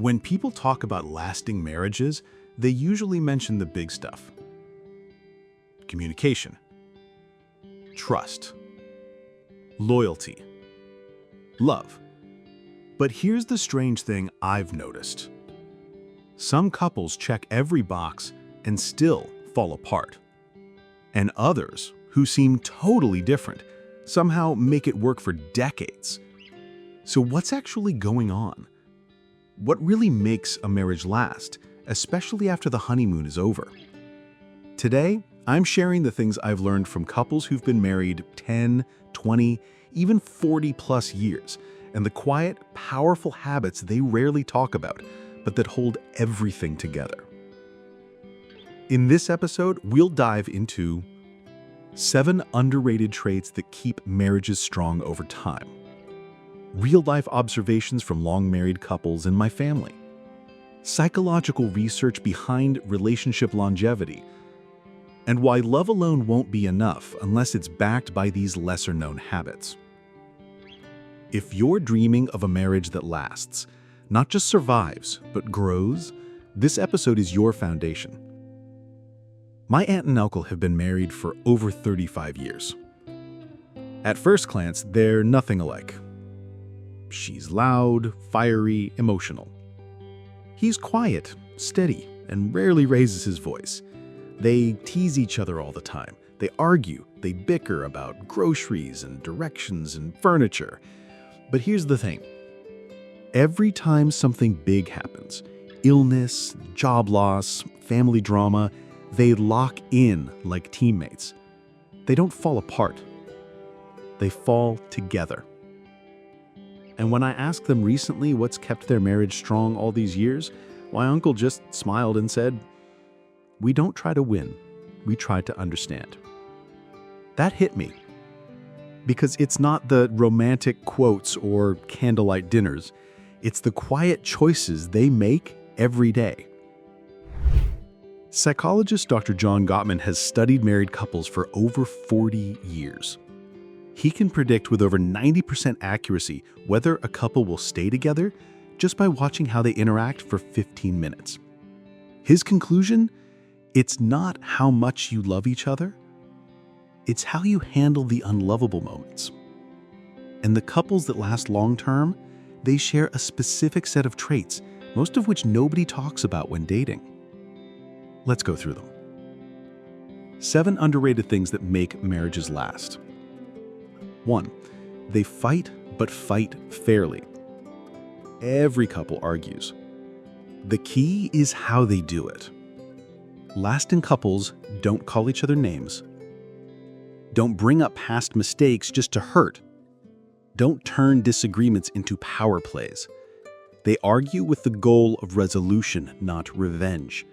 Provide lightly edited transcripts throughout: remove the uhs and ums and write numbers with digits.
When people talk about lasting marriages, they usually mention the big stuff. Communication, trust, loyalty, love. But here's the strange thing I've noticed. Some couples check every box and still fall apart. And others, who seem totally different, somehow make it work for decades. So what's actually going on? What really makes a marriage last, especially after the honeymoon is over? Today, I'm sharing the things I've learned from couples who've been married 10, 20, even 40 plus years, and the quiet, powerful habits they rarely talk about, but that hold everything together. In this episode, we'll dive into 7 underrated traits that keep marriages strong over time, real-life observations from long-married couples in my family, psychological research behind relationship longevity, and why love alone won't be enough unless it's backed by these lesser-known habits. If you're dreaming of a marriage that lasts, not just survives, but grows, this episode is your foundation. My aunt and uncle have been married for over 35 years. At first glance, they're nothing alike. She's loud, fiery, emotional. He's quiet, steady, and rarely raises his voice. They tease each other all the time. They argue, they bicker about groceries and directions and furniture. But here's the thing. Every time something big happens, illness, job loss, family drama, they lock in like teammates. They don't fall apart. They fall together. And when I asked them recently what's kept their marriage strong all these years, my uncle just smiled and said, "We don't try to win, we try to understand." That hit me. Because it's not the romantic quotes or candlelight dinners. It's the quiet choices they make every day. Psychologist Dr. John Gottman has studied married couples for over 40 years. He can predict with over 90% accuracy whether a couple will stay together just by watching how they interact for 15 minutes. His conclusion? It's not how much you love each other, it's how you handle the unlovable moments. And the couples that last long-term, they share a specific set of traits, most of which nobody talks about when dating. Let's go through them. 7 underrated things that make marriages last. 1. They fight, but fight fairly. Every couple argues. The key is how they do it. Lasting couples don't call each other names. Don't bring up past mistakes just to hurt. Don't turn disagreements into power plays. They argue with the goal of resolution, not revenge.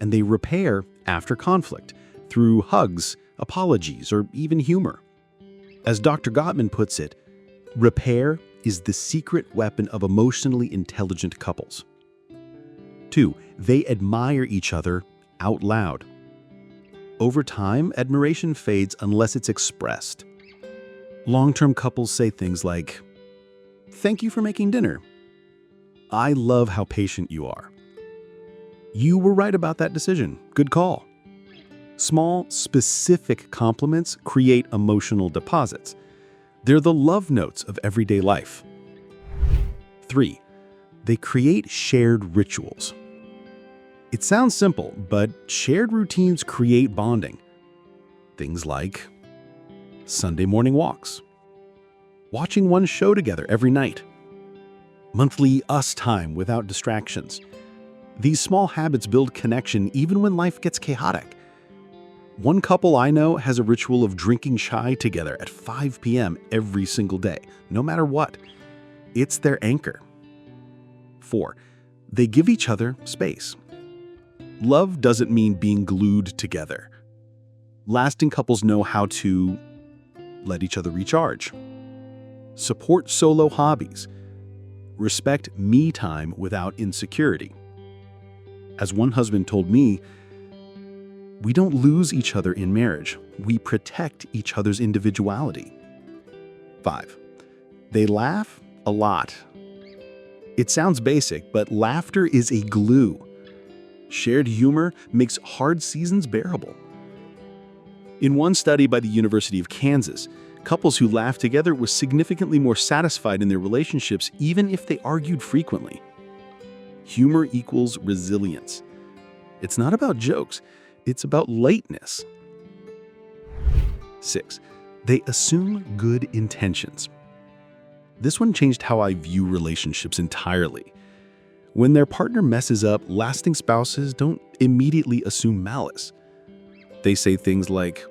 And they repair after conflict through hugs, apologies, or even humor. As Dr. Gottman puts it, repair is the secret weapon of emotionally intelligent couples. 2. They admire each other out loud. Over time, admiration fades unless it's expressed. Long-term couples say things like, "Thank you for making dinner." "I love how patient you are." "You were right about that decision. Good call." Small, specific compliments create emotional deposits. They're the love notes of everyday life. 3. They create shared rituals. It sounds simple, but shared routines create bonding. Things like Sunday morning walks, watching one show together every night, monthly us time without distractions. These small habits build connection even when life gets chaotic. One couple I know has a ritual of drinking chai together at 5 p.m. every single day, no matter what. It's their anchor. 4. They give each other space. Love doesn't mean being glued together. Lasting couples know how to let each other recharge, support solo hobbies, respect me time without insecurity. As one husband told me, we don't lose each other in marriage, we protect each other's individuality. 5. They laugh a lot. It sounds basic, but laughter is a glue. Shared humor makes hard seasons bearable. In one study by the University of Kansas, couples who laughed together were significantly more satisfied in their relationships even if they argued frequently. Humor equals resilience. It's not about jokes, it's about lightness. 6. They assume good intentions. This one changed how I view relationships entirely. When their partner messes up, lasting spouses don't immediately assume malice. They say things like,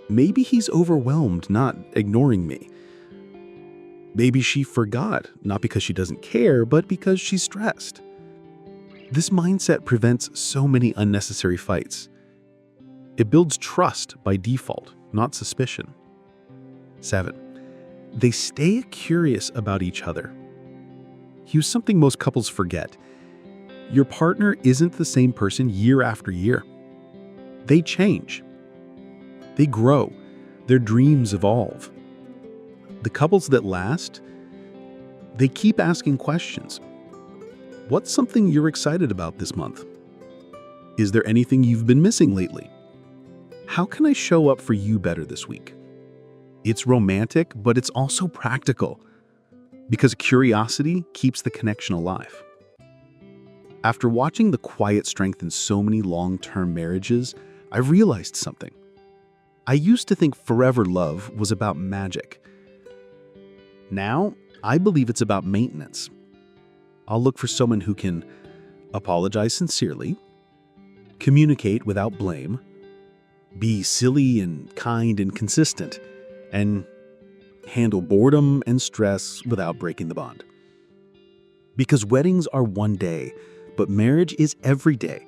maybe he's overwhelmed, not ignoring me. Maybe she forgot, not because she doesn't care, but because she's stressed. This mindset prevents so many unnecessary fights. It builds trust by default, not suspicion. 7. They stay curious about each other. Here's something most couples forget. Your partner isn't the same person year after year. They change. They grow. Their dreams evolve. The couples that last, they keep asking questions. What's something you're excited about this month? Is there anything you've been missing lately? How can I show up for you better this week? It's romantic, but it's also practical, because curiosity keeps the connection alive. After watching the quiet strength in so many long-term marriages, I've realized something. I used to think forever love was about magic. Now, I believe it's about maintenance. I'll look for someone who can apologize sincerely, communicate without blame, be silly and kind and consistent, and handle boredom and stress without breaking the bond. Because weddings are one day, but marriage is every day.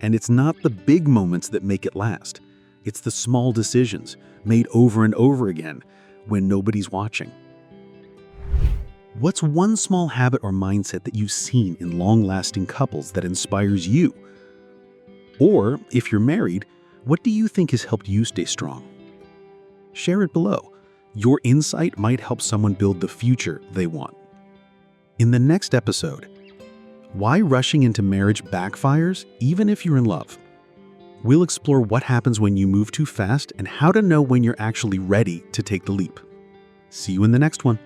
And it's not the big moments that make it last. It's the small decisions made over and over again when nobody's watching. What's one small habit or mindset that you've seen in long-lasting couples that inspires you? Or, if you're married, what do you think has helped you stay strong? Share it below. Your insight might help someone build the future they want. In the next episode, why rushing into marriage backfires even if you're in love. We'll explore what happens when you move too fast and how to know when you're actually ready to take the leap. See you in the next one.